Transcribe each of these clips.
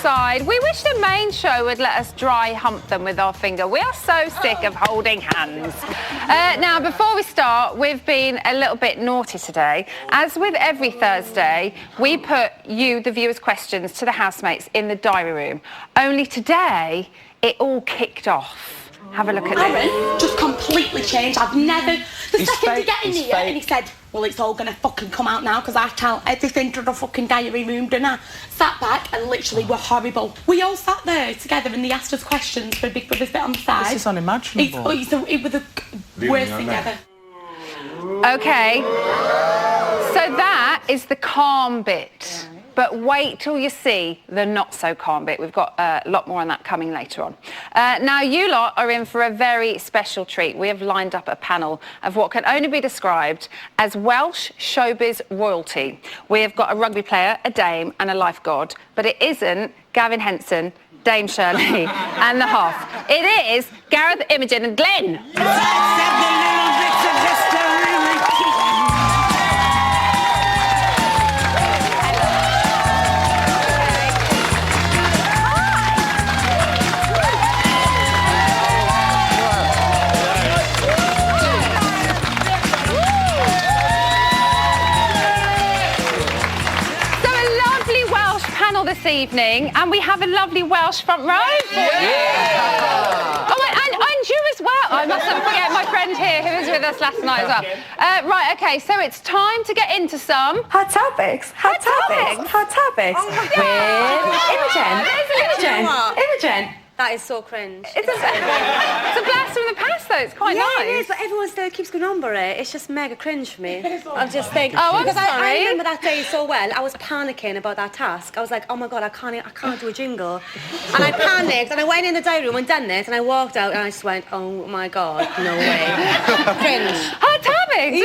side. We wish the main show would let us dry hump them with our finger. We are so sick of holding hands. Now, before we start, we've been a little bit naughty today. As with every Thursday, we put you, the viewers' questions to the housemates in the diary room. Only today, it all kicked off. Have a look at Aaron this. just completely changed. I've never... The second he got in here fake. and he said, well, it's all going to fucking come out now because I tell everything to the fucking diary room, didn't I? Sat back and literally were horrible. We all sat there together and they asked us questions for Big Brother's bit on the side. This is unimaginable. It was the worst thing ever. OK, so that is the calm bit. But wait till you see the not-so-calm bit. We've got a lot more on that coming later on. Now, you lot are in for a very special treat. We have lined up a panel of what can only be described as Welsh showbiz royalty. We have got a rugby player, a dame and a life god. But it isn't Gavin Henson, Dame Shirley and the Hoff. It is Gareth, Imogen and Glenn. This evening, and we have a lovely Welsh front row. Yeah. Oh, and you as well. I mustn't forget my friend here who was with us last night as well. Right, okay, so it's time to get into some hot topics. Hot topics. Hot topics. Oh, Imogen. That is so cringe. It's a blast from the past, though. It's quite nice. Yeah, it is, but everyone still keeps going on about it. It's just mega cringe for me. I'm just thinking. Oh, I'm because sorry. I remember that day so well. I was panicking about that task. I was like, oh my God, I can't do a jingle. And I panicked, and I went in the diary room and done this, and I walked out, and I just went, oh my God, no way. Cringe. Hot topics.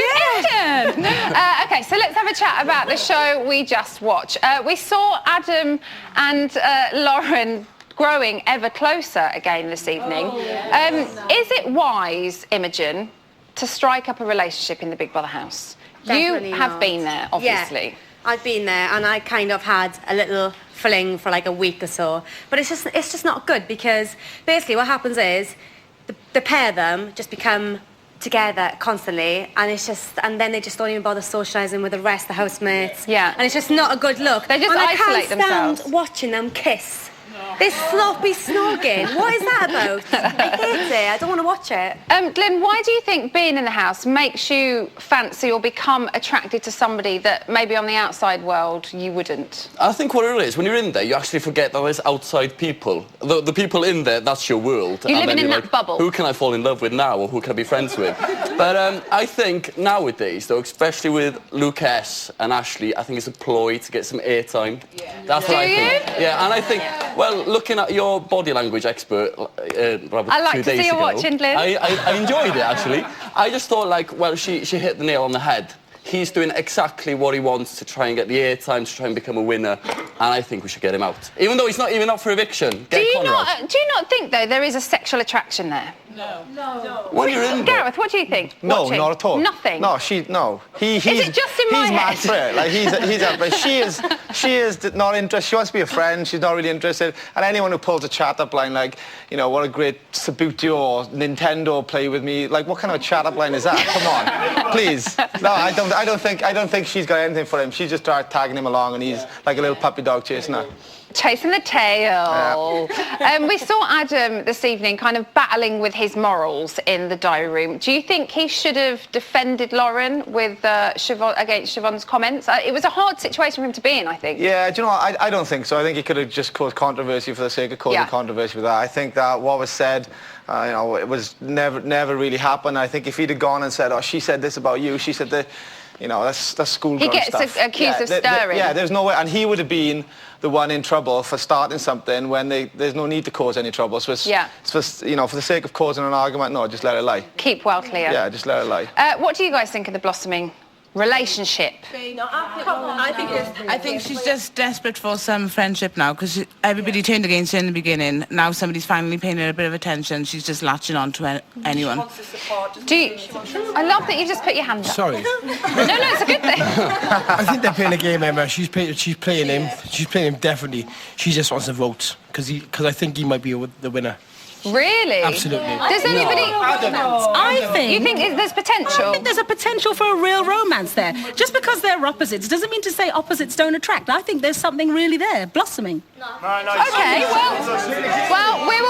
Yeah. OK, so let's have a chat about the show we just watched. We saw Adam and Lauren growing ever closer again this evening. Is it wise, Imogen, to strike up a relationship in the Big Brother house? Definitely You have not. been there, obviously. Yeah, I've been there, and I kind of had a little fling for like a week or so. But it's just not good because basically what happens is the pair of them just become together constantly, and then they just don't even bother socialising with the rest of the housemates. Yeah. And it's just not a good look. They just and isolate I can't themselves. stand watching them kiss. This sloppy snogging. What is that about? I hate it. I don't want to watch it. Glenn, why do you think being in the house makes you fancy or become attracted to somebody that maybe on the outside world you wouldn't? I think what it is, when you're in there, you actually forget that there's outside people. The people in there, that's your world. You're living in like, that bubble. Who can I fall in love with now, or who can I be friends with? But I think nowadays, though, especially with Luke S and Ashley, I think it's a ploy to get some airtime. Yeah. That's what I think. Yeah, and I think, well, looking at your body language expert, Robert, I like 2 to days see you ago, watching, Glenn. I enjoyed it, actually. I just thought, like, well, she hit the nail on the head. He's doing exactly what he wants to try and get the airtime, to try and become a winner, and I think we should get him out. Even though he's not even up for eviction. Do you not think, though, there is a sexual attraction there? No. When you're in there... Gareth, what do you think? No, Watching? not at all. Nothing? No, no. Is it just in my he's head? mad for it. Like, but she is not interested. She wants to be a friend. She's not really interested. And anyone who pulls a chat-up line like, you know, what a great Subbuteo or Nintendo play with me. Like, what kind of a chat-up line is that? Come on, please. No, I don't think she's got anything for him. She's just tagging him along, and he's like a little puppy dog chasing her. Chasing the tail. Yeah. We saw Adam this evening kind of battling with his morals in the diary room. Do you think he should have defended Lauren with against Siobhan's comments? It was a hard situation for him to be in, I think. Yeah, do you know what? I don't think so. I think he could have just caused controversy for the sake of causing controversy with that. I think that what was said, you know, it was never really happened. I think if he'd have gone and said, oh, she said this about you, she said that, you know, that's schoolgirl stuff. He gets accused of stirring. Yeah, there's no way. And he would have been the one in trouble for starting something when there's no need to cause any trouble. So it's for, you know, for the sake of causing an argument, no, just let it lie. Keep well clear. Yeah, just let it lie. What do you guys think of the blossoming relationship. I think she's just desperate for some friendship now because everybody turned against her in the beginning. Now somebody's finally paying her a bit of attention. She's just latching on to anyone. I love that you just put your hand up. Sorry. No, it's a good thing. I think they're playing a game, Emma. She's playing him. She's playing him definitely. She just wants to vote because I think he might be the winner. Really? Absolutely. Does anybody... I think... You think there's potential? I think there's a potential for a real romance there. Just because they're opposites doesn't mean to say opposites don't attract. I think there's something really there, blossoming. Okay, well, we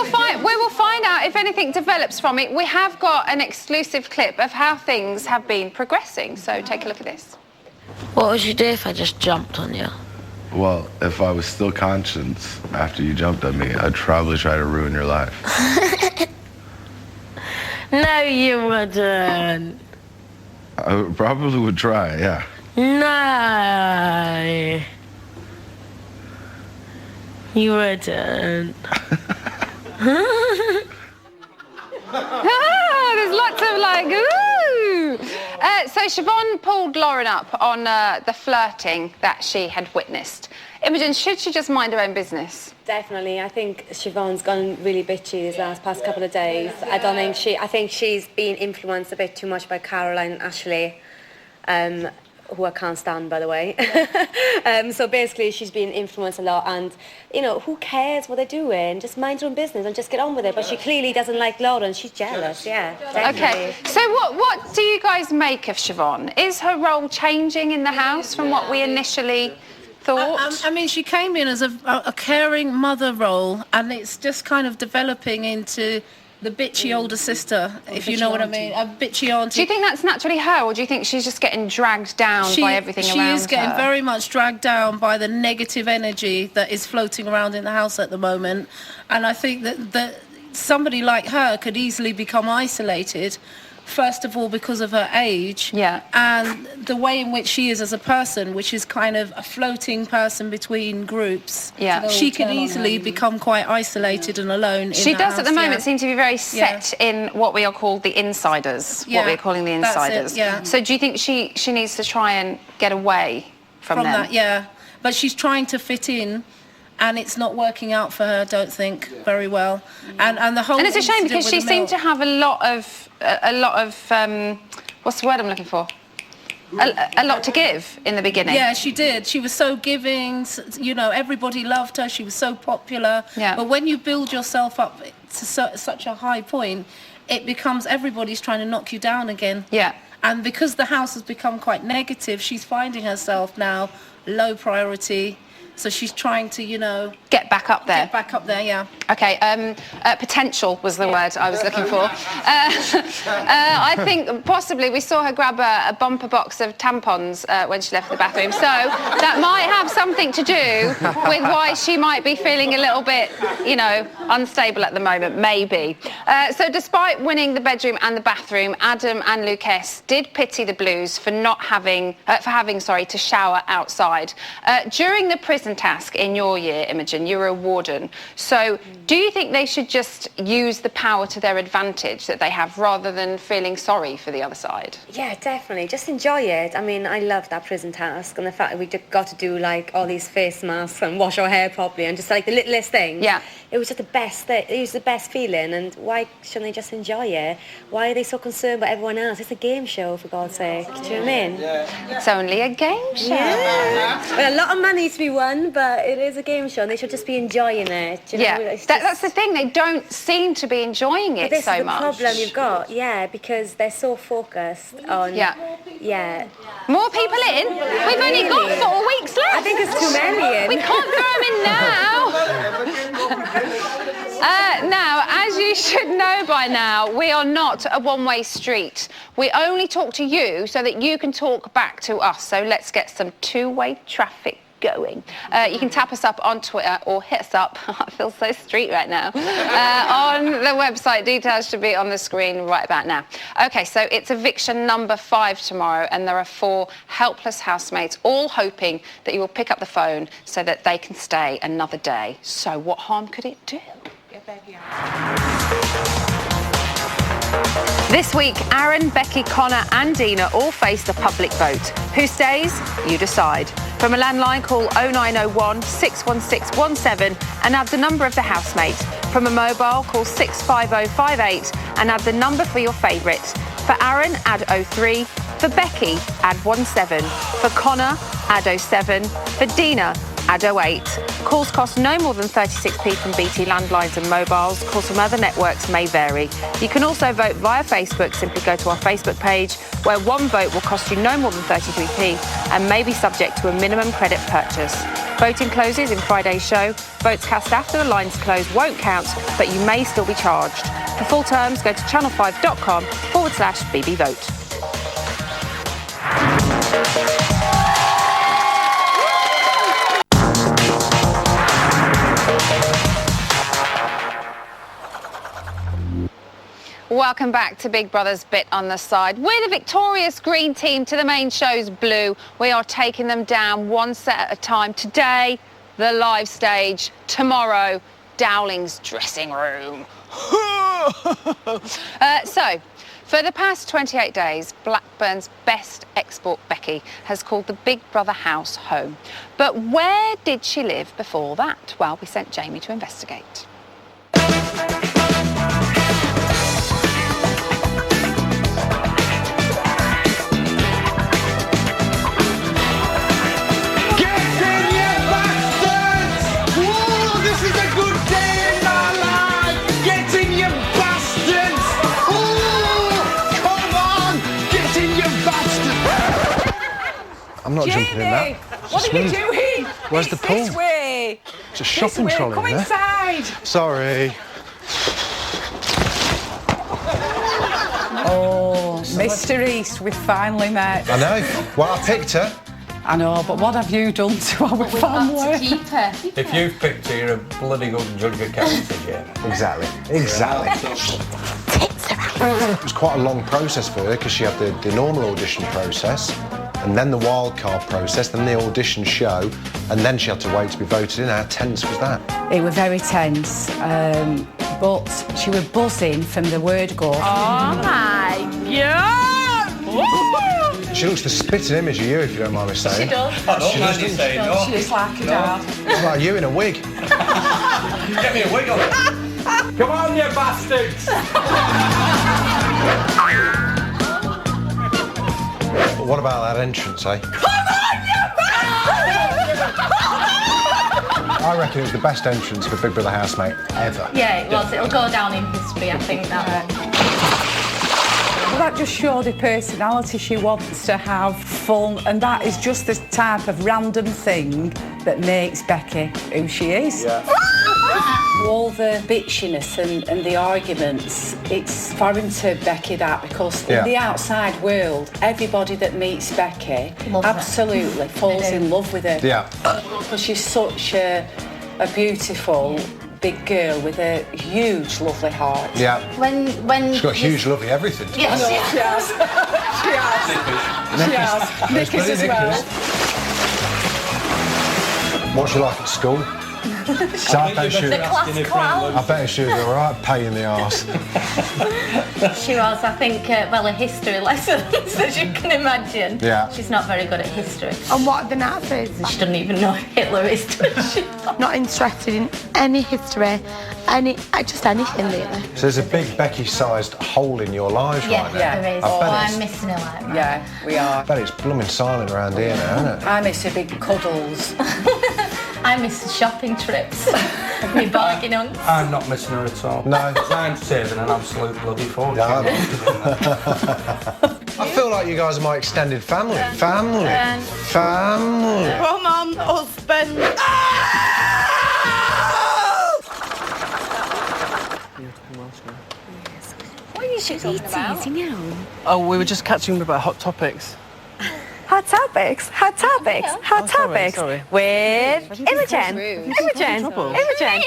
will find out if anything develops from it. We have got an exclusive clip of how things have been progressing, so take a look at this. What would you do if I just jumped on you? Well, if I was still conscious after you jumped at me, I'd probably try to ruin your life. No, you wouldn't. I probably would try, yeah. No. You wouldn't. There's lots of like, ooh. So Siobhan pulled Lauren up on the flirting that she had witnessed. Imogen, should she just mind her own business? Definitely. I think Siobhan's gone really bitchy these past couple of days. I think she's been influenced a bit too much by Caroline and Ashley, who I can't stand, by the way. So basically, she's been influenced a lot, and you know, who cares what they're doing? Just mind your own business and just get on with it. But she clearly doesn't like Lauren. She's jealous. Yeah. Definitely. Okay. So what do you guys make of Siobhan? Is her role changing in the house from what we initially thought? I mean, she came in as a caring mother role, and it's just kind of developing into the bitchy older sister, if you know what I mean. A bitchy auntie. Do you think that's naturally her, or do you think she's just getting dragged down by everything around her? She is getting very much dragged down by the negative energy that is floating around in the house at the moment. And I think that somebody like her could easily become isolated, first of all because of her age, and the way in which she is as a person, which is kind of a floating person between groups. She could easily become quite isolated and alone. She does at the moment seem to be very set in what we are called the insiders, what we're calling the insiders. So do you think she needs to try and get away from them? That, yeah. But she's trying to fit in, and it's not working out for her, I don't think, very well. And the whole... And it's a shame because she seemed to have a lot of what's the word I'm looking for? A lot to give in the beginning. Yeah, she did. She was so giving, you know, everybody loved her. She was so popular. Yeah. But when you build yourself up to such a high point, it becomes everybody's trying to knock you down again. Yeah. And because the house has become quite negative, she's finding herself now low priority. So she's trying to, you know... Get back up there. Get back up there, yeah. OK, potential was the word I was looking for. I think possibly we saw her grab a bumper box of tampons when she left the bathroom. So that might have something to do with why she might be feeling a little bit, you know, unstable at the moment, maybe. So despite winning the bedroom and the bathroom, Adam and Lucas did pity the Blues for having to shower outside. During the prison task in your year, Imogen, you were a warden. So do you think they should just use the power to their advantage that they have rather than feeling sorry for the other side? Yeah, definitely. Just enjoy it. I mean, I loved that prison task and the fact that we got to do like all these face masks and wash our hair properly and just like the littlest things. Yeah. It was just the best thing. It was the best feeling, and why shouldn't they just enjoy it? Why are they so concerned about everyone else? It's a game show, for God's sake. Do you know what I mean? It's only a game show. Yeah. Well, a lot of money to be won, but it is a game show, and they should just be enjoying it. Do you know? That's the thing. They don't seem to be enjoying it this so is the much. problem you've got, because they're so focused on... More people in? We've only got 4 weeks left. I think there's too many in. We can't throw them in now. Now, as you should know by now, we are not a one-way street. We only talk to you so that you can talk back to us. So let's get some two-way traffic going. You can tap us up on Twitter or hit us up. I feel so street right now. On the website. Details should be on the screen right about now. OK, so it's eviction number 5 tomorrow, and there are 4 helpless housemates all hoping that you will pick up the phone so that they can stay another day. So what harm could it do? Get back here. This week, Aaron, Becky, Connor and Dina all faced a public vote. Who stays? You decide. From a landline, call 0901 61617 and add the number of the housemate. From a mobile, call 65058 and add the number for your favourite. For Aaron, add 03. For Becky, add 17. For Connor, add 07. For Dina, add 08. Calls cost no more than 36p from BT landlines and mobiles. Calls from other networks may vary. You can also vote via Facebook. Simply go to our Facebook page, where one vote will cost you no more than 33p and may be subject to a minimum credit purchase. Voting closes in Friday's show. Votes cast after the lines close won't count, but you may still be charged. For full terms, go to channel5.com/BBVote. Welcome back to Big Brother's Bit on the Side. We're the victorious green team to the main show's blue. We are taking them down one set at a time. Today, the live stage. Tomorrow, Dowling's dressing room. So, for the past 28 days, Blackburn's best export, Becky, has called the Big Brother house home. But where did she live before that? Well, we sent Jamie to investigate. I'm not jumping in that. What are you doing? Where's the pool? This way. It's a shopping trolley Come in there. inside. Sorry. Oh, Mr. East, we finally met. I know. Well, I picked her. I know, but what have you done to our family? To keep her. If you've picked her, you're a bloody good judge of character, Jane. Exactly. It was quite a long process for her because she had the normal audition process and then the wild card process, then the audition show, and then she had to wait to be voted in. How tense was that? It was very tense, but she was buzzing from the word go. Oh my God! She looks the spitting image of you, if you don't mind me saying. She does. I don't mind you saying no. She is like a dad. It's like you in a wig. Get me a wig on. Come on, you bastards! But what about that entrance, eh? Come on, you I reckon it was the best entrance for Big Brother housemate ever. Yeah, it was. It'll go down in history, I think, that one. Well, that just showed her personality. She wants to have fun, and that is just the type of random thing that makes Becky who she is. Yeah. All the bitchiness and the arguments, it's foreign to Becky, that, because in the outside world, everybody that meets Becky absolutely falls in love with her. Yeah. Because she's such a beautiful big girl with a huge, lovely heart. Yeah. When She's got huge, lovely everything. Yes, She has. Knickers as well. What's she like at school? I bet she was a right pain in the arse. She was, I think, a history lesson, as you can imagine. Yeah. She's not very good at history. And what are the Nazis? She doesn't even know Hitler is, does she? Not interested in any history, just anything really. So there's a big Becky-sized hole in your lives right now. There is. I bet I'm it's- missing her like that. Yeah, we are. I bet it's blooming silent around here now, isn't it? I miss her big cuddles. I miss the shopping trips. Me bargain hunts. I'm not missing her at all. No. I'm saving an absolute bloody fortune. Yeah, I feel like you guys are my extended family. Family. Come on, husband. What are you talking about? Oh, we were just catching up about hot topics. Hot topics. Hot topics. Hot topics. Sorry. With Imogen. Imogen. Imogen.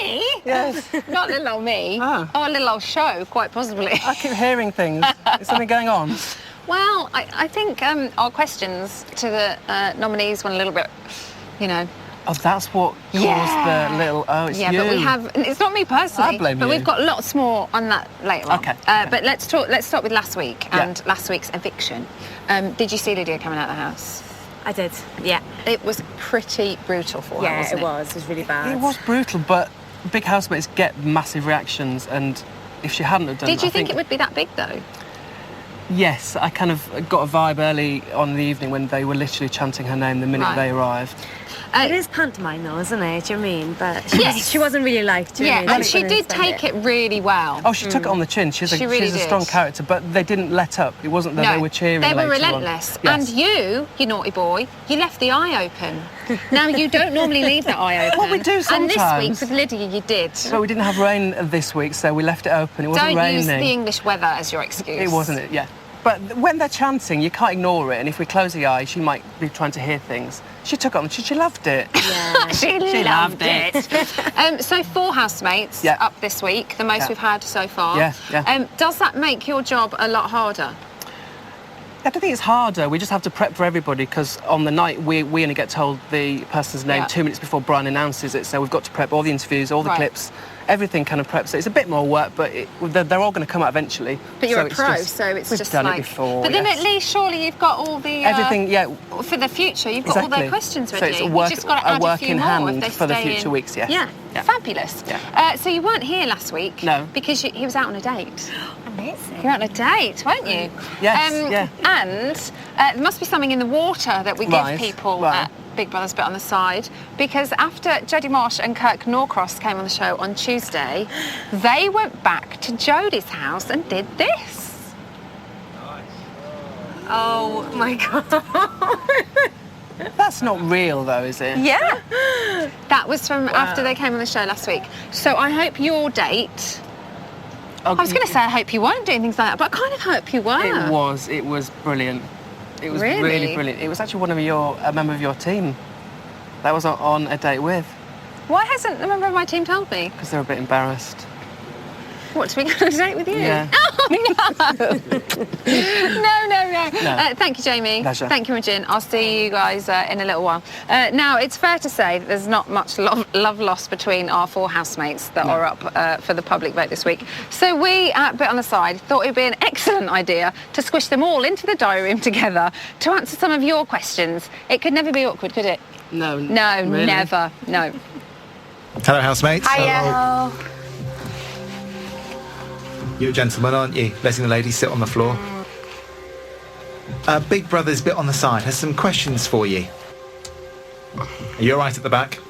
Yes. Not little old me. Oh. Oh, a little old show, quite possibly. I keep hearing things. Is something going on? Well, I think our questions to the nominees went a little bit, Oh, that's what caused the little... Oh, it's you. Yeah, but we have... It's not me personally, I blame but you. we've got lots more on that later on. Okay. But let's start with last week and last week's eviction. Did you see Lydia coming out of the house? I did, yeah. It was pretty brutal for her, wasn't it? Yeah, it was really bad. It was brutal, but big housemates get massive reactions, and if she hadn't have done Did you think it would be that big, though? Yes, I kind of got a vibe early on in the evening when they were literally chanting her name the minute they arrived. It is pantomime though, isn't it? Do you know what I mean? But Yes. she wasn't really liked. Do you know what I mean? and she did take it really well. Oh, she took it on the chin. She's She really a did. strong character, but they didn't let up. It wasn't that they were cheering they were later on. relentless. Yes. And you naughty boy, you left the eye open. Now, you don't normally leave the eye open. Well, we do sometimes. And this week with Lydia, you did. But we didn't have rain this week, so we left it open. It wasn't Don't raining. use the English weather as your excuse. It wasn't it, yeah. But when they're chanting, you can't ignore it, and if we close the eye, she might be trying to hear things. She took it on, she loved it. Yeah. she loved it. So 4 housemates up this week, the most we've had so far. Yeah. Does that make your job a lot harder? I don't think it's harder. We just have to prep for everybody because on the night we only get told the person's name 2 minutes before Brian announces it. So we've got to prep all the interviews, all the clips, everything kind of preps. It's a bit more work, but they're all going to come out eventually. But you're so a it's pro, just, so it's we've just done like. it before. But then at least surely you've got all the everything. For the future, you've got all their questions So ready. it's a work, You've just got to add a few in more hand if they for the stay future in. weeks. Yes. Yeah. Fabulous. Yeah. So you weren't here last week. No. Because he was out on a date. Amazing. You were on a date, weren't you? Yes. And there must be something in the water that we give people at Big Brother's Bit on the Side, because after Jodie Marsh and Kirk Norcross came on the show on Tuesday, they went back to Jodie's house and did this. Oh my God. That's not real, though, is it? Yeah. That was from after they came on the show last week. So I hope your date... I was going to say I hope you weren't doing things like that, but I kind of hope you were. It was brilliant. It was really brilliant. It was actually a member of your team that I was on a date with. Why hasn't a member of my team told me? Because they're a bit embarrassed. What, to be on a date with you? Yeah. Oh, no! No. Thank you, Jamie. Pleasure. Thank you, Imogen. I'll see you guys in a little while. Now, it's fair to say that there's not much love lost between our 4 housemates that are up for the public vote this week. So we, at Bit on the Side, thought it would be an excellent idea to squish them all into the diary room together to answer some of your questions. It could never be awkward, could it? No. No, really. never. No. Hello, housemates. Hiya. You're a gentleman, aren't you? Letting the ladies sit on the floor. Big Brother's Bit on the Side has some questions for you. Are you all right at the back?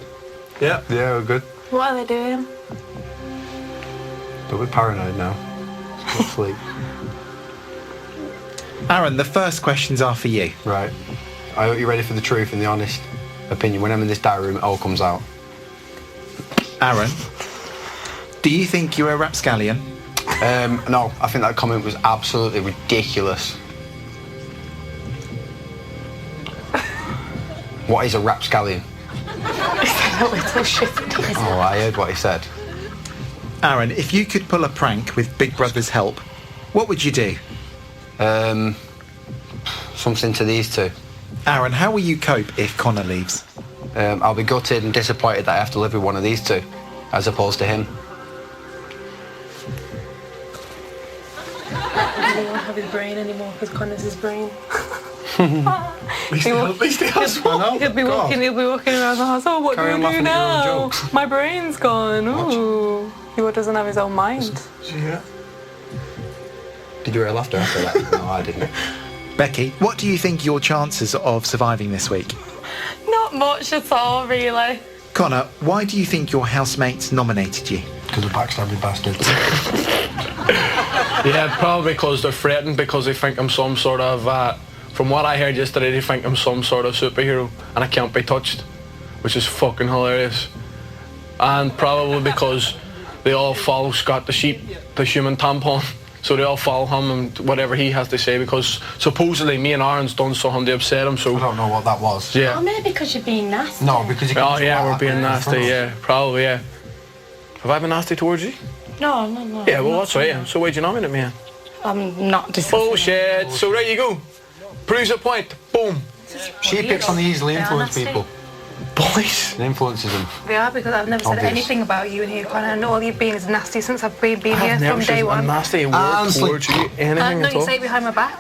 Yeah, we're good. What are they doing? But we're paranoid now. Not sleep. Aaron, the first questions are for you. Right. I hope you're ready for the truth and the honest opinion. When I'm in this diary room, it all comes out. Aaron, do you think you're a rapscallion? No, I think that comment was absolutely ridiculous. What is a rapscallion? Oh, I heard what he said. Aaron, if you could pull a prank with Big Brother's help, what would you do? Something to these two. Aaron, how will you cope if Connor leaves? I'll be gutted and disappointed that I have to live with one of these two, as opposed to him. He won't have his brain anymore because Connor's his brain. At least he has one. He'll be walking around the house. Oh, what Carry do on we do laughing at your own now? jokes. My brain's gone. Ooh. He doesn't have his own mind. Yeah. Did you hear laughter after that? No, I didn't. Becky, what do you think your chances of surviving this week? Not much at all, really. Connor, why do you think your housemates nominated you? Because they're backstabbing bastards. Yeah, probably because they're threatened because they think I'm some sort of, from what I heard yesterday, they think I'm some sort of superhero and I can't be touched, which is fucking hilarious. And probably because they all follow Scott the sheep, the human tampon, so they all follow him and whatever he has to say because supposedly me and Aaron's done something to upset him, so... I don't know what that was. Yeah. Oh, maybe because you're being nasty. No, because you Oh yeah, we're being nasty, yeah, probably, yeah. Have I been nasty towards you? No. Yeah, well, that's right, yeah. So why'd you nominate me? I'm not discussing. Bullshit. So there you go. Proves a point. Boom. She picks on the easily influenced people. Boys. It influences them. They are, because I've never said Obvious. anything about you in here, Connor. I know all you've been is nasty since I've been here I've never from day said a one. nasty word towards you, anything No, at you all. say it behind my back.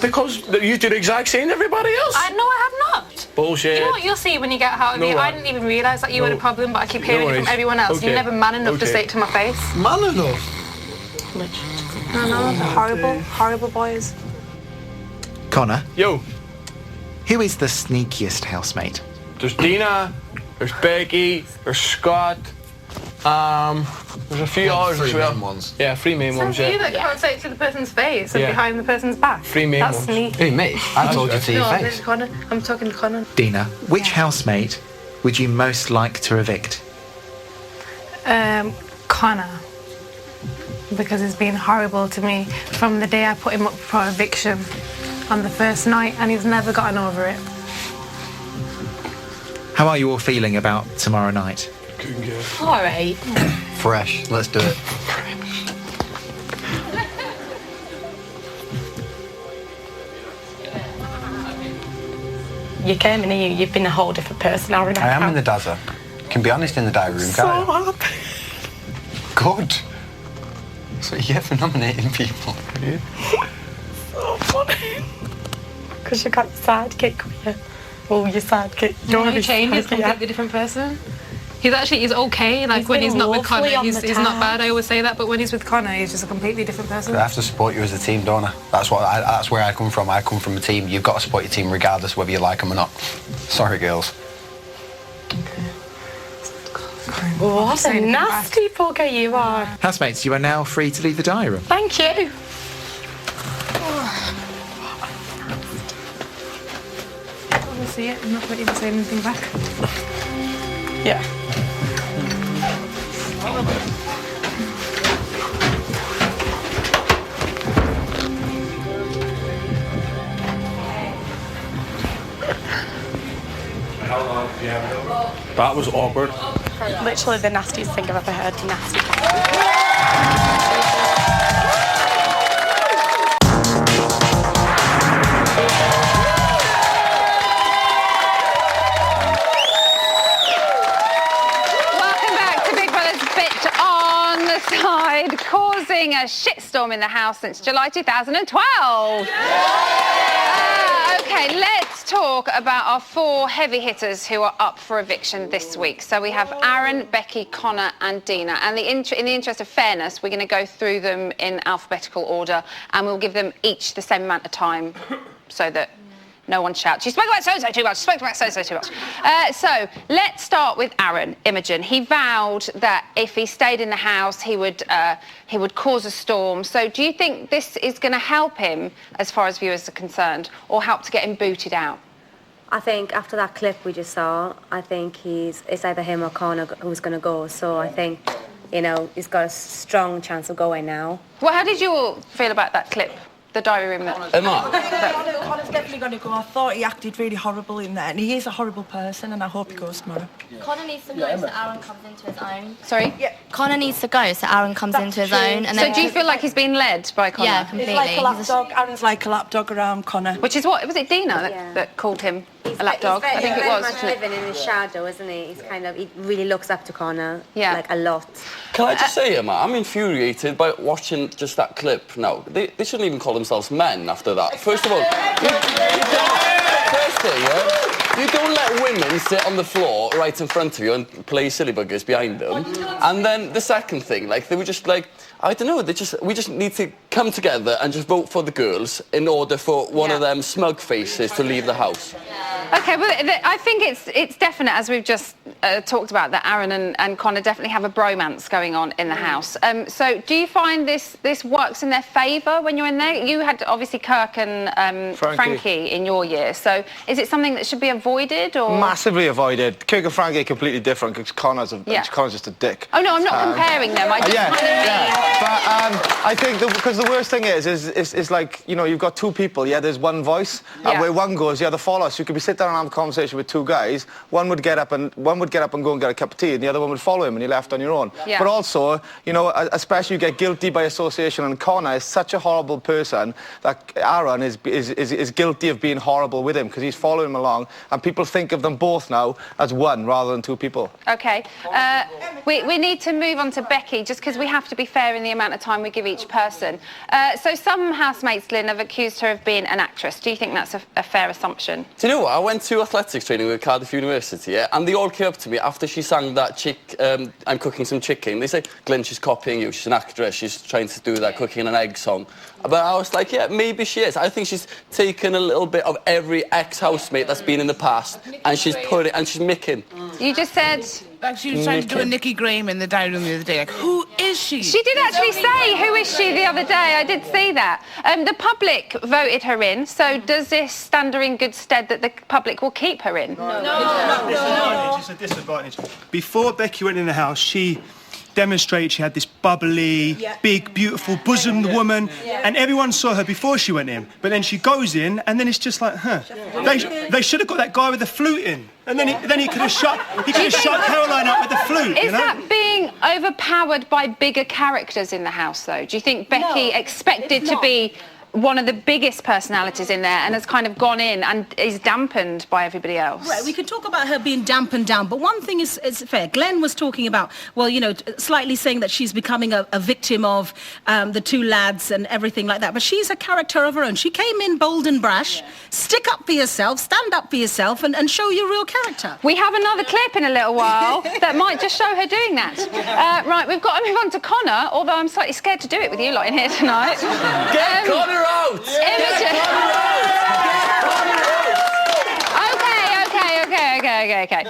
Because you do the exact same to everybody else. I know I have not. Bullshit. You know what you'll see when you get out of No, here? I right. didn't even realise that you had a problem, but I keep No hearing it worries. from everyone else. Okay. You're never man enough to Okay. say it to my face. Man enough. I know, they're horrible, horrible boys. Connor. Yo. Who is the sneakiest housemate? There's Dina, there's Becky, there's Scott, there's a few others as well. Ones. Yeah, 3 main ones, Sounds you yeah. that can't say it to the person's face and Yeah. behind the person's back. 3 main That's ones. sneaky. Hey, me? I told you to your No, face. this is Connor. I'm talking to Connor. Dina, which housemate would you most like to evict? Connor. Because he's been horrible to me from the day I put him up for eviction on the first night, and he's never gotten over it. How are you all feeling about tomorrow night? All right. Fresh. Let's do it. You came in here, you've been a whole different person, Aaron. I am in the Dazza. Can be honest in the diary room, can't I? happy. Good. That's what you get for nominating people. Yeah. So funny. Because you got your sidekick with you. Oh, your sidekick. Don't You're change. He's a yeah. completely different person. He's okay. Like He's when been he's not with lovely Connor, on he's the not town. bad. I always say that, but when he's with Connor, he's just a completely different person. I have to support you as a team, don't I? That's where I come from. I come from a team. You've got to support your team regardless whether you like them or not. Sorry, girls. What a nasty bugger you are. Housemates, you are now free to leave the diary room. Thank you. I want to see it. I'm not even saying anything back. Yeah. That was awkward. Literally the nastiest thing I've ever heard. Nasty. Welcome back to Big Brother's Bitch on the Side, causing a shitstorm in the house since July 2012. Okay, let's talk about our 4 heavy hitters who are up for eviction this week. So we have Aaron, Becky, Connor and Dina. And in the interest of fairness, we're going to go through them in alphabetical order and we'll give them each the same amount of time so that no one shouts, "You spoke about so-and-so too much, you spoke about so-and-so too much." So let's start with Aaron, Imogen. He vowed that if he stayed in the house, he would cause a storm. So do you think this is going to help him as far as viewers are concerned, or help to get him booted out? I think after that clip we just saw, I think it's either him or Connor who's going to go. So I think, he's got a strong chance of going now. Well, how did you all feel about that clip? The diary room. Connor's definitely going to go. I thought he acted really horrible in there, and he is a horrible person, and I hope he goes tomorrow. Connor needs to go so Aaron comes into his own. Sorry? Yeah. Connor needs to go so Aaron comes into his own. And so do you feel like he's been led by Connor? Yeah, completely. He's like a lapdog. Aaron's like a lapdog around Connor. Which is what, was it Dina that called him a lapdog? I think it was. He's very much living in his shadow, isn't he? He really looks up to Connor, like a lot. Can I just say, Emma, I'm infuriated by watching just that clip now. They shouldn't even call themselves men after that. First of all, first thing, you don't let women sit on the floor right in front of you and play silly buggers behind them. And then the second thing, they were just like, I don't know, we just need to come together and just vote for the girls in order for one of them smug faces to leave the house. Okay, well, I think it's definite, as we've just talked about, that Aaron and Connor definitely have a bromance going on in the house. So do you find this works in their favour when you're in there? You had, obviously, Kirk and Frankie in your year. So is it something that should be avoided? Or Massively avoided. Kirk and Frankie are completely different because Connor's just a dick. Oh, no, I'm not comparing them. I just kind of mean... But I think because the worst thing is like, you know, you've got two people, yeah, there's one voice, and where one goes, the other follows. You could be sitting down and have a conversation with two guys, one would get up and go and get a cup of tea, and the other one would follow him, and you're left on your own. Yeah. But also, you know, especially you get guilty by association, and Connor is such a horrible person that Aaron is guilty of being horrible with him, because he's following him along, and people think of them both now as one rather than two people. Okay, we need to move on to Becky, just because we have to be fair in the amount of time we give each person. So some housemates, Lynn, have accused her of being an actress. Do you think that's a fair assumption? Do you know what? I went to athletics training with Cardiff University, yeah, and they all came up to me after she sang that I'm cooking some chicken. They say, Glenn, she's copying you, she's an actress, she's trying to do that cooking an egg song. But I was like, yeah, maybe she is. I think she's taken a little bit of every ex-housemate that's been in the past, and she's put it, and she's micking. You just said... Like she was trying to do a Nikki Graham in the diary room the other day. Like, who is she? She did actually say, who is she, the other day. I did see that. The public voted her in, so does this stand her in good stead that the public will keep her in? No. It's a disadvantage. Before Becky went in the house, she demonstrated she had this bubbly, big, beautiful bosomed woman, and everyone saw her before she went in. But then she goes in, and then it's just like, they should have got that guy with the flute in, and then he could have shut Caroline up with the flute. Is that being overpowered by bigger characters in the house, though? Do you think Becky expected to be one of the biggest personalities in there and has kind of gone in and is dampened by everybody else? Right, we could talk about her being dampened down, but one thing is fair. Glenn was talking about, well, you know, slightly saying that she's becoming a victim of the two lads and everything like that, but she's a character of her own. She came in bold and brash. Stick up for yourself, stand up for yourself, and show your real character. We have another clip in a little while that might just show her doing that. Right, we've got to move on to Connor, although I'm slightly scared to do it with you lot in here tonight. Get Connor out! Imogen. Okay.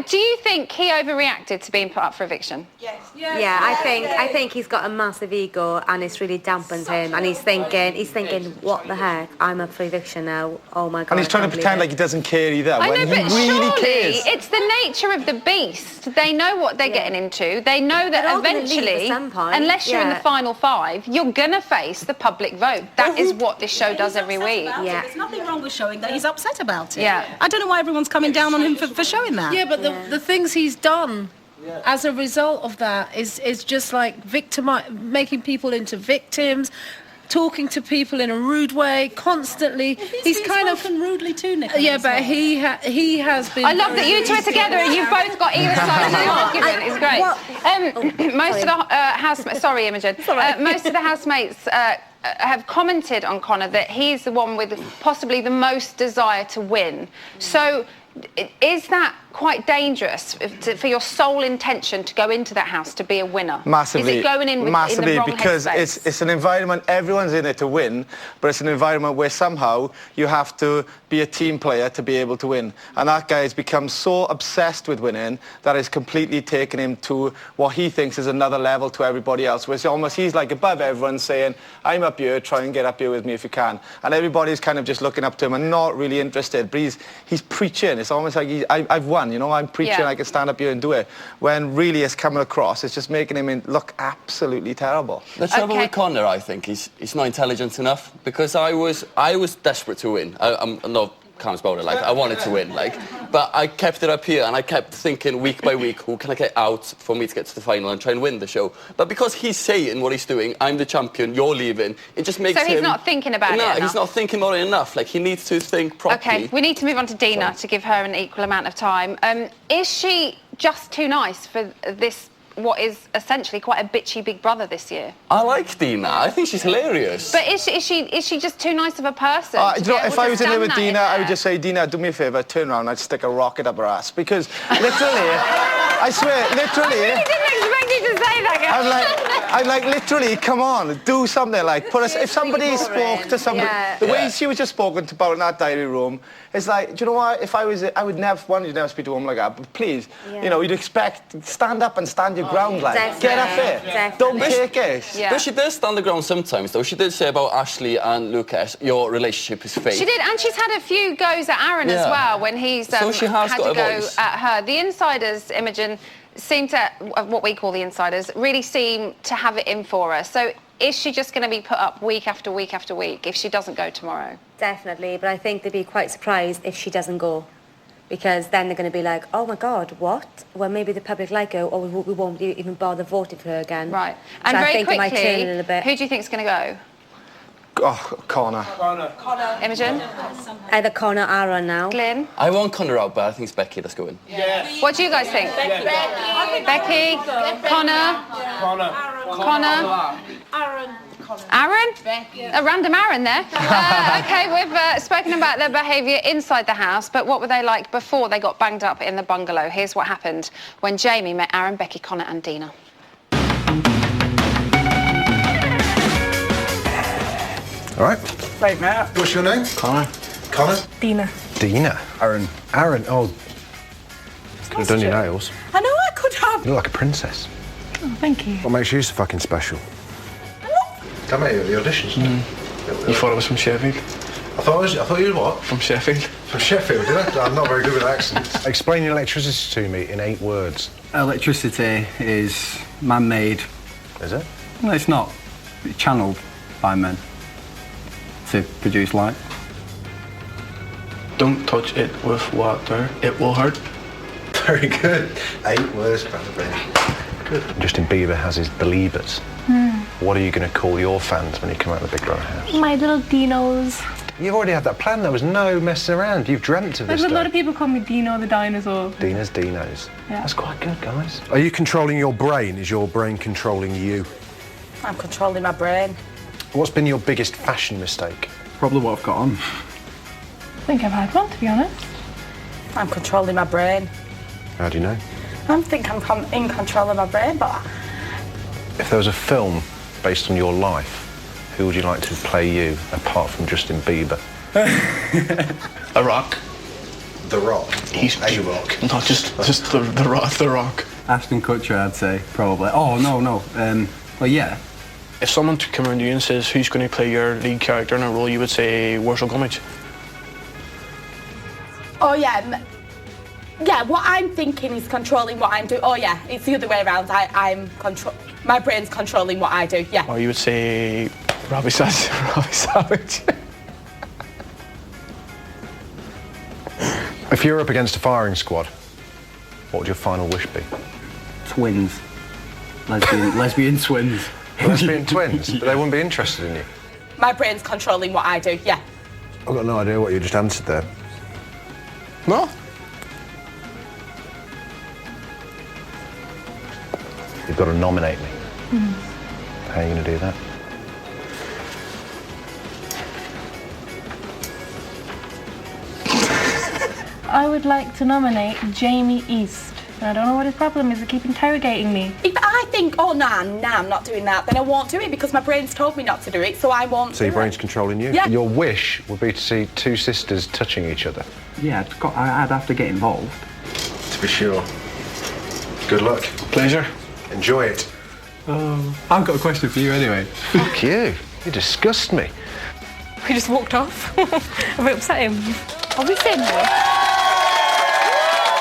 Do you think he overreacted to being put up for eviction? Yes. Yeah, I think he's got a massive ego, and it's really dampened him. And he's thinking, what the heck? I'm up for eviction now. Oh my God. And he's trying to pretend like he doesn't care either. I know, when but he really surely cares. it's the nature of the beast. They know what they're getting into. They know that eventually, unless you're in the final five, you're gonna face the public vote. That is what this show does every week. Yeah. There's nothing wrong with showing that he's upset about it. Yeah. I don't know why everyone's coming down on him for showing that. Yeah, but the things he's done as a result of that is just like making people into victims, talking to people in a rude way constantly. He's kind of rudely too, Nick. Yeah, but he has been. I love that you two are together and you've both got either side of the argument. It's great. Most of the housemates. Sorry, Imogen. Most of the housemates have commented on Connor that he's the one with possibly the most desire to win. So, is that quite dangerous for your sole intention to go into that house to be a winner? Massively. Is it going in with massively, in the wrong because headspace? it's an environment, everyone's in it to win, but it's an environment where somehow you have to be a team player to be able to win. And that guy has become so obsessed with winning that it's completely taken him to what he thinks is another level to everybody else, where it's almost he's like above everyone saying, I'm up here, try and get up here with me if you can. And everybody's kind of just looking up to him and not really interested, but he's preaching. It's almost like I've won, you know, I'm preaching, I can stand up here and do it. When really it's coming across, it's just making him look absolutely terrible. The trouble with Connor, I think, he's not intelligent enough, because I was desperate to win. I'm not calm about it, like I wanted to win, like, but I kept it up here and I kept thinking week by week, who can I get out for me to get to the final and try and win the show? But because he's saying what he's doing, I'm the champion, you're leaving, it just makes him... So he's not thinking about it enough? No, he's not thinking about it enough. Like, he needs to think properly. Okay, we need to move on to Dina to give her an equal amount of time. Is she just too nice for this, what is essentially quite a bitchy big brother this year? I like Dina. I think she's hilarious. But is she just too nice of a person? You know, if I was in there with Dina, I would just say, Dina, do me a favour, turn around, I'd stick a rocket up her ass. Because literally, I swear, literally... I really didn't expect you to say that, guys. I'm like, literally, come on, do something. Like, put us. If somebody spoke to somebody, the way she was just spoken about in that diary room, it's like, do you know what? If I was, I would never, you'd never speak to a woman like that. But please, you know, you'd expect, stand up and stand your ground, like, get up there. Don't take it. But she does stand the ground sometimes, though. She did say about Ashley and Lucas, your relationship is fake. She did, and she's had a few goes at Aaron as well when he's so she has had got to go a voice. at her. The insiders, Imogen, seem to, what we call the insiders, really seem to have it in for her. So is she just going to be put up week after week after week if she doesn't go tomorrow? Definitely, but I think they'd be quite surprised if she doesn't go. Because then they're going to be like, oh my God, what? Well, maybe the public like her, or we won't even bother voting for her again. Right. So And I very think quickly, it might turn a little bit. who do you think's going to go? Oh, Connor. Imogen? Either Connor or Aaron now. Glyn? I want Connor out, but I think it's Becky that's going. What do you guys think? Becky? Connor? Connor? Aaron? A random Aaron there. Okay, we've spoken about their behaviour inside the house, but what were they like before they got banged up in the bungalow? Here's what happened when Jamie met Aaron, Becky, Connor and Dina. All right. Right, Matt. What's your name? Connor. Connor? Dina. Dina. Aaron. Aaron, oh. Could have done your nails. I know I could have. You look like a princess. Oh, thank you. What makes you so fucking special? Tell me, the auditions. You thought it was from Sheffield? I thought you were what? From Sheffield. From Sheffield, did I? I'm not very good with accents. Explain electricity to me in 8 words. Electricity is man-made. Is it? No, it's not. It's channeled by men to produce light. Don't touch it with water. It will hurt. Very good. 8 words, probably. Good. Justin Bieber has his believers. What are you going to call your fans when you come out of the Big Brother house? My little dinos. You've already had that plan. There was no messing around. You've dreamt of this There's a lot day. of people call me Dino the dinosaur. Dina's Dinos. Yeah. That's quite good, guys. Are you controlling your brain? Is your brain controlling you? I'm controlling my brain. What's been your biggest fashion mistake? Probably what I've got on. I think I've had one, to be honest. I'm controlling my brain. How do you know? I think I'm in control of my brain, but If there was a film based on your life, who would you like to play you, apart from Justin Bieber? A Rock. The Rock? He's a Rock. Not just the Rock. The Rock. Ashton Kutcher, I'd say, probably. Oh, no. Well, yeah. If someone came around to you and says, who's going to play your lead character in a role, you would say, Wurzel Gummidge. Oh, yeah. Yeah, what I'm thinking is controlling what I'm doing. Oh, yeah, it's the other way around. My brain's controlling what I do, yeah. Or you would say, Robbie Savage. If you're up against a firing squad, what would your final wish be? Twins. Lesbian twins. Lesbian twins? But they wouldn't be interested in you. My brain's controlling what I do, yeah. I've got no idea what you just answered there. No. You've got to nominate me. How are you going to do that? I would like to nominate Jamie East. I don't know what his problem is. They keep interrogating me. If I think, oh, nah, I'm not doing that, then I won't do it because my brain's told me not to do it, so I won't So your do it. brain's controlling you? Yeah. Your wish would be to see 2 sisters touching each other. Yeah, I'd have to get involved. To be sure. Good luck. Pleasure. Enjoy it. I've got a question for you anyway. Fuck you. You disgust me. We just walked off. Have we upset him? Are we saying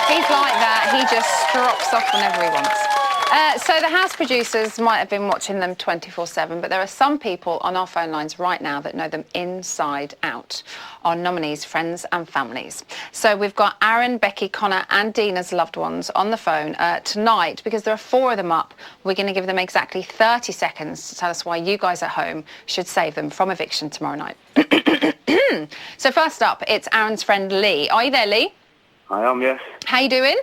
He's like that. He just strops off whenever he wants. So the house producers might have been watching them 24/7, but there are some people on our phone lines right now that know them inside out, our nominees' friends and families. So we've got Aaron, Becky, Connor and Dina's loved ones on the phone tonight. Because there are 4 of them up, we're going to give them exactly 30 seconds to tell us why you guys at home should save them from eviction tomorrow night. So first up, it's Aaron's friend Lee. Are you there, Lee? I am, yes. How you doing?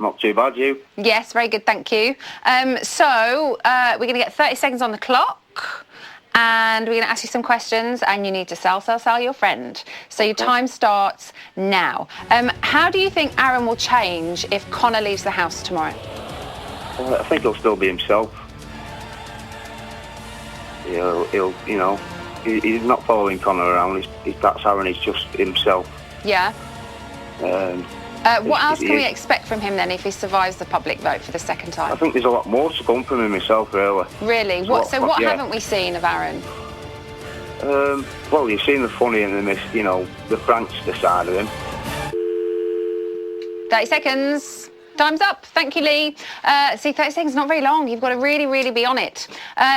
Not too bad, you? Yes, very good, thank you. So we're going to get 30 seconds on the clock and we're going to ask you some questions and you need to sell your friend. So your time starts now. How do you think Aaron will change if Connor leaves the house tomorrow? I think he'll still be himself. He'll you know, he's not following Connor around. That's Aaron, he's just himself. Yeah. What else can we expect from him then if he survives the public vote for the second time? I think there's a lot more to come from him myself, really. Really? What yeah. haven't we seen of Aaron? Well, you've seen the funny and the prankster side of him. 30 seconds. Time's up. Thank you, Lee. See, 30 seconds, not very long. You've got to really, really be on it.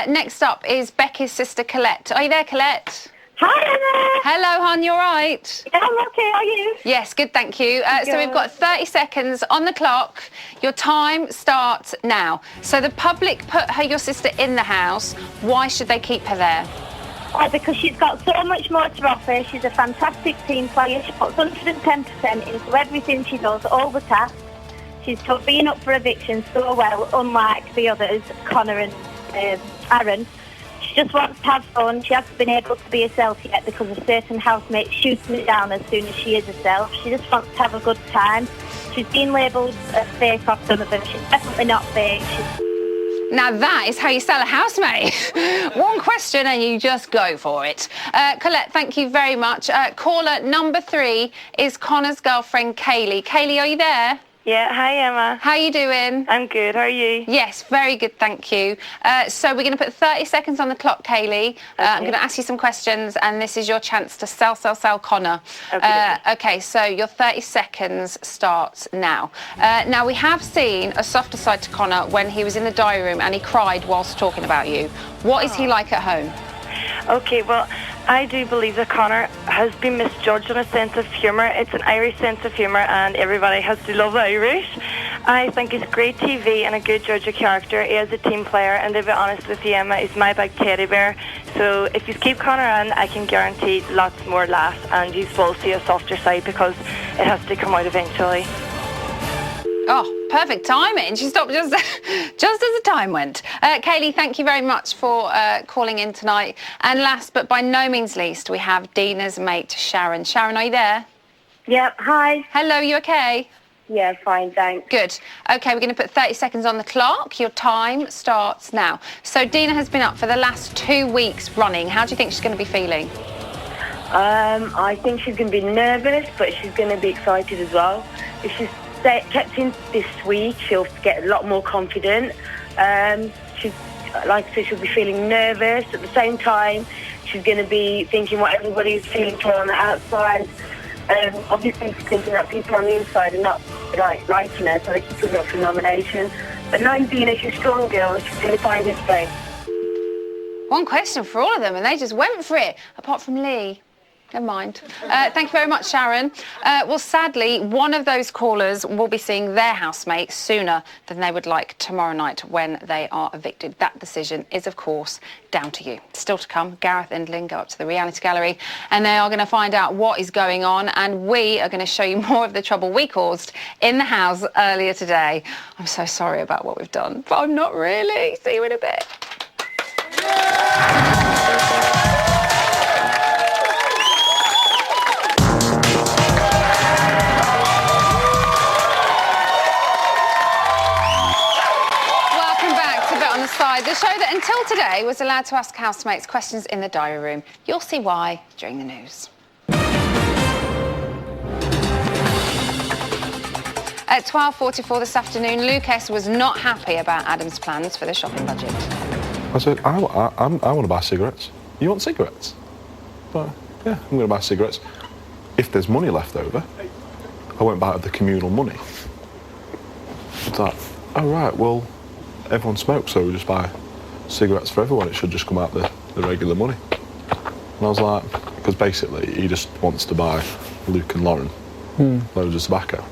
Next up is Becky's sister, Colette. Are you there, Colette? Hi, Emma. Hello, hon. You all right? Yeah, I'm okay. Are you? Yes, good, thank you. So we've got 30 seconds on the clock. Your time starts now. So the public put your sister in the house. Why should they keep her there? Because she's got so much more to offer. She's a fantastic team player. She puts 110% into everything she does, all the tasks. She's took being up for eviction so well, unlike the others, Connor and Aaron. She just wants to have fun. She hasn't been able to be herself yet because of certain housemates shooting her down as soon as she is herself. She just wants to have a good time. She's been labelled as fake off some of them. She's definitely not fake. Now that is how you sell a housemate. One question and you just go for it. Colette, thank you very much. Caller number 3 is Connor's girlfriend, Kaylee. Kaylee, are you there? Yeah, hi Emma. How are you doing? I'm good, how are you? Yes, very good, thank you. So we're going to put 30 seconds on the clock, Kaylee. I'm going to ask you some questions and this is your chance to sell Connor. Okay, so your 30 seconds starts now. Now, we have seen a softer side to Connor when he was in the diary room and he cried whilst talking about you. What is he like at home? Okay, well, I do believe that Connor has been misjudged on a sense of humour. It's an Irish sense of humour and everybody has to love the Irish. I think he's great TV and a good judge of character. He is a team player and to be honest with you, Emma, he's my big teddy bear. So if you keep Connor on, I can guarantee lots more laughs and you will see a softer side because it has to come out eventually. Oh, perfect timing. She stopped just as the time went. Kaylee, thank you very much for calling in tonight. And last but by no means least, we have Dina's mate, Sharon. Sharon, are you there? Yep, hi. Hello, you okay? Yeah, fine, thanks. Good. Okay, we're going to put 30 seconds on the clock. Your time starts now. So Dina has been up for the last 2 weeks running. How do you think she's going to be feeling? I think she's going to be nervous, but she's going to be excited as well. If she's kept in this week, she'll get a lot more confident. She's, like I said, she'll be feeling nervous. At the same time, she's going to be thinking what everybody's feeling for on the outside. Obviously, she's thinking that people on the inside are not liking her, so they keep her up for nomination. But knowing Dina, she's a strong girl, she's going to find this place. One question for all of them, and they just went for it, apart from Lee. Never mind. Thank you very much, Sharon. Well, sadly, one of those callers will be seeing their housemate sooner than they would like tomorrow night when they are evicted. That decision is, of course, down to you. Still to come, Gareth and Lynn go up to the reality gallery and they are going to find out what is going on and we are going to show you more of the trouble we caused in the house earlier today. I'm so sorry about what we've done, but I'm not really. See you in a bit. The show that until today was allowed to ask housemates questions in the diary room. You'll see why during the news. At 12:44 this afternoon, Lucas was not happy about Adam's plans for the shopping budget. I said, I want to buy cigarettes. You want cigarettes? But yeah, I'm going to buy cigarettes. If there's money left over, I won't buy out of the communal money. It's like, oh right, well, everyone smokes, so we'll just buy cigarettes for everyone. It should just come out the regular money. And I was like, because basically he just wants to buy Luke and Lauren loads of tobacco.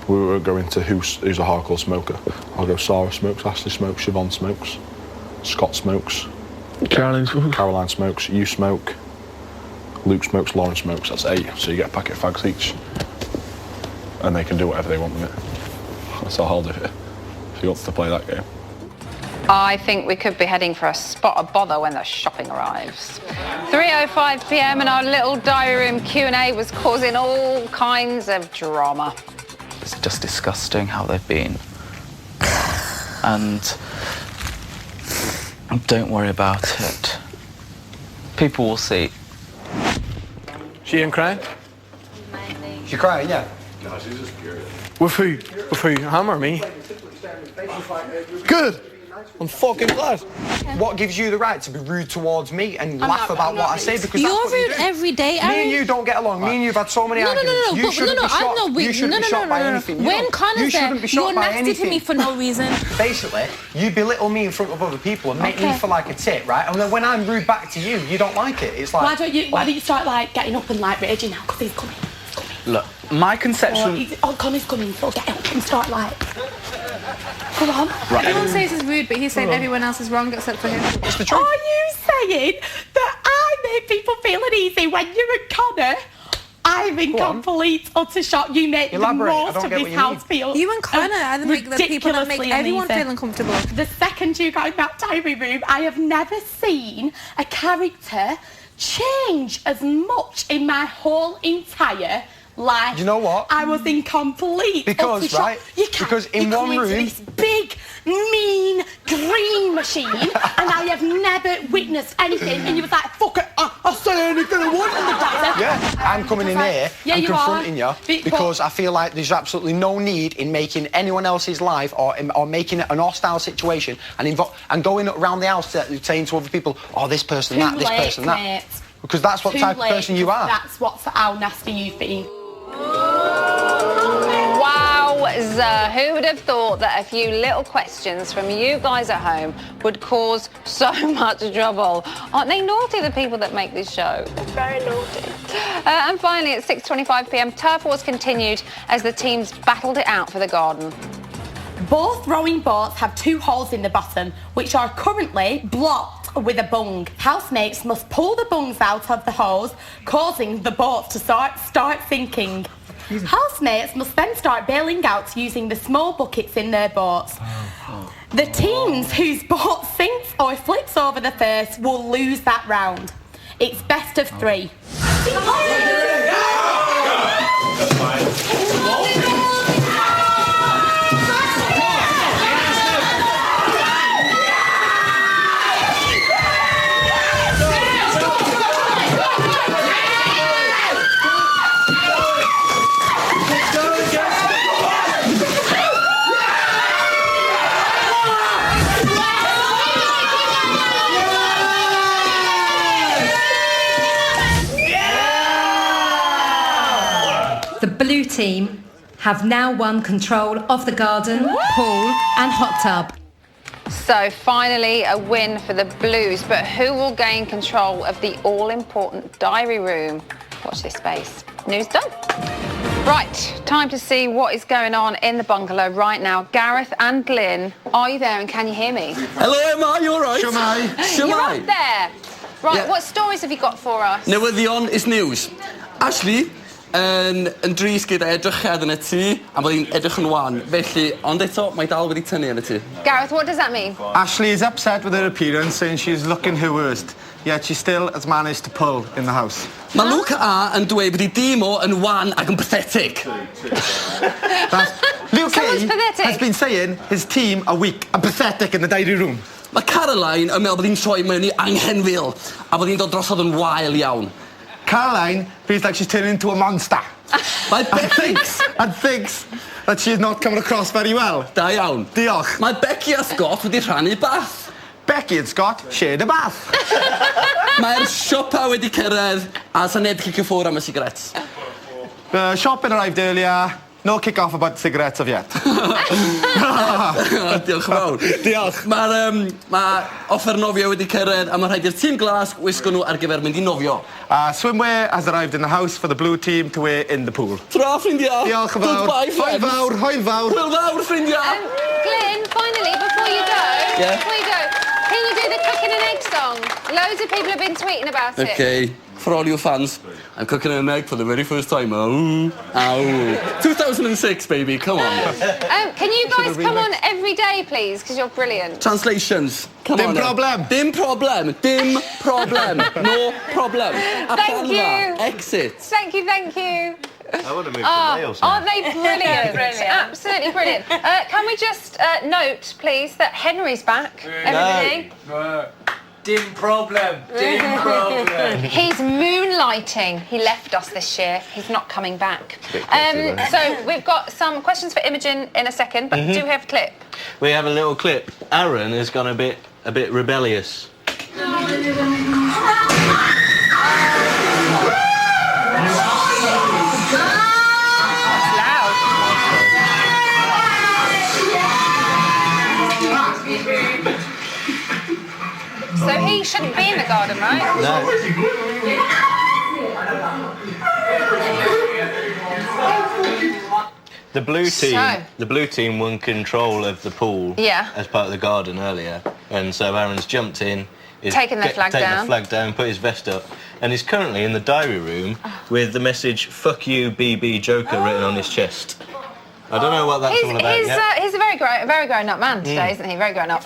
We were going to who's a hardcore smoker. I'll go Sarah smokes, Ashley smokes, Siobhan smokes, Scott smokes, Caroline smokes, you smoke, Luke smokes, Lauren smokes. That's 8, so you get a packet of fags each. And they can do whatever they want with it. That's how I'll do it. If he wants to play that game. I think we could be heading for a spot of bother when the shopping arrives. 3:05 p.m. and our little diary room Q&A was causing all kinds of drama. It's just disgusting how they've been. And don't worry about it. People will see. She ain't crying? She crying, yeah. No, she's just curious. With who? With who? Him or me? Good. I'm fucking glad. What gives you the right to be rude towards me and laugh about what I say? Because You're that's what you rude do. every day, Aaron. Me and you don't get along. Me and you have had so many arguments. No, You shouldn't be shocked. You shouldn't be shocked by anything. You When know, Connor's you there, shouldn't be you're shocked by nasty anything. to me for no reason. Basically, you belittle me in front of other people and make me feel like a tit, right? And then when I'm rude back to you, you don't like it. It's like... Why don't you start, like, getting up and, like, raging now? Because he's coming. Look, my conception... Connor's coming, so get up and start, like... Come on. Right. Everyone says he's rude, but he's saying everyone else is wrong except for him. It's the truth. Are you saying that I make people feel uneasy when you and Connor... I'm in complete utter shock. You make the most of this house feel. You and Connor are the people that make everyone feel uncomfortable. The second you got in that diary room, I have never seen a character change as much in my whole entire life. You know what? I was in complete Because, utter shock. right, You can't, because in you one come into room- this big, mean, green machine, and I have never witnessed anything. And you was like, "Fuck it, I'll say anything I want in the doctor." Yeah, I'm coming in here Yeah, and you confronting are. you because I feel like there's absolutely no need in making anyone else's life or making it an hostile situation and going around the house saying to other people, "Oh, this person, that, this person, that." Mate. Because that's what Too type late, of person you are. That's how nasty you've been. Wowza, who would have thought that a few little questions from you guys at home would cause so much trouble? Aren't they naughty, the people that make this show? Very naughty. And finally, at 6:25 p.m, turf wars continued as the teams battled it out for the garden. Both rowing boats have 2 holes in the bottom, which are currently blocked with a bung. Housemates must pull the bungs out of the holes, causing the boats to start sinking. Housemates must then start bailing out using the small buckets in their boats. The teams whose boat sinks or flips over the first will lose that round. It's best of 3. The blue team have now won control of the garden, pool and hot tub. So finally a win for the Blues, but who will gain control of the all-important diary room? Watch this space. News done. Right, time to see what is going on in the bungalow right now. Gareth and Glyn, are you there and can you hear me? Hello, Emma, you all right? You're Shwmai. up there. Right, Yeah. what stories have you got for us? Newyddion is news. Ashley yn dris gyda edrychiad yn y tŷ a bod hi'n edrych yn wan. Felly, ond eto, mae dal wedi tynnu yn y tŷ. Gareth, what does that mean? Ashley is upset with her appearance, saying she's looking her worst. Yet she still has managed to pull in the house. Mae Luke A yn dweud bod hi dim o yn wan ac yn pathetic. Luke Someone's A pathetic. has been saying his team are weak and pathetic in the diary room. Mae Caroline yn meddwl bod hi'n troi mewn i anghenfil a bod hi'n dod drosodd yn wael iawn. Caroline feels like she's turning into a monster. Mae and thinks that she is not coming across very well. Da iawn. Diolch. Mae Becky a Scott wedi rhannu bath. Becky and Scott shared a bath. Mae'r siopa wedi cyrraedd a sa neb cicio ffwr am y cigarettes. The shopping arrived earlier. No kick-off about cigarettes of yet. Diolch yn fawr. Diolch. Mae offer nofio wedi cyrraedd a mae rhaid i'r tîm glas wisgo nhw ar gyfer mynd i nofio. Swimwear has arrived in the house for the blue team to wear in the pool. Tra, ffrindiau. Diolch yn fawr. Goodbye, friends. Hwyl fawr, hwyl fawr. Hwyl fawr, ffrindiau. Glyn, finally, before you go, Yeah. can you do the cooking and egg song? Loads of people have been tweeting about it. Okay, for all you fans, I'm cooking an egg for the very first time. Ow, ow. 2006, baby, come on. Can you guys come on every day, please? Because you're brilliant. Translations. Come Dim on. then. problem. Dim problem. Dim problem. No problem. Thank you. Exit. Thank you. I want to move Oh, to Wales now. aren't they brilliant? Absolutely brilliant. Can we just note, please, that Henry's back, everybody? Dim problem. He's moonlighting. He left us this year. He's not coming back. So we've got some questions for Imogen in a second, but do we have a clip? We have a little clip. Aaron has gone a bit rebellious. So he shouldn't be in the garden, right? No. The blue team won control of the pool as part of the garden earlier, and so Aaron's jumped in, taken the flag down, put his vest up, and is currently in the diary room with the message "Fuck you, BB Joker" written on his chest. I don't know what that's all about. He's a very grown-up man today, isn't he? Very grown-up.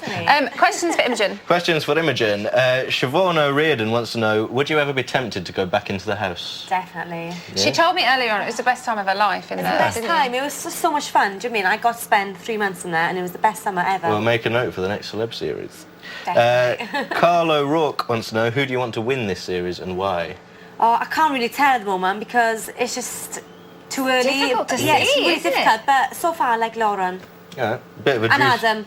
Questions for Imogen. Questions for Imogen. Siobhan O'Riordan wants to know, would you ever be tempted to go back into the house? Definitely. Yeah. She told me earlier on it was the best time of her life. It was the best time. It was so much fun. Do you mean? I got to spend 3 months in there, and it was the best summer ever. We'll make a note for the next celeb series. Definitely. Carl O'Rourke wants to know, who do you want to win this series and why? Oh, I can't really tell at the moment because it's just too early. Difficult to see, it's really isn't difficult. it? But so far, I like Lauren. Yeah, bit of a And juice. Adam.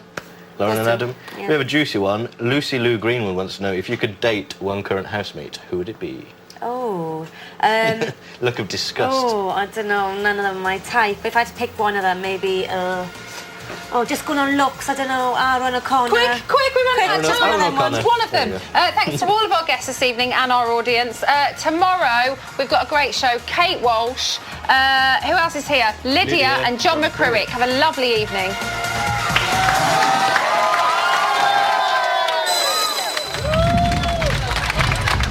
Lauren and Adam. Yeah. Bit of a juicy one. Lucy Lou Greenwood wants to know, if you could date one current housemate, who would it be? Oh. Look of disgust. Oh, I don't know. None of them are my type. If I had to pick one of them, maybe. Just going on looks. I don't know. Aaron O'Connor. Quick, we run out of time. Aaron O'Connor. One of them. Thanks to all of our guests this evening and our audience. Tomorrow, we've got a great show. Kate Walsh. Who else is here? Lydia and John McCruick. Have a lovely evening.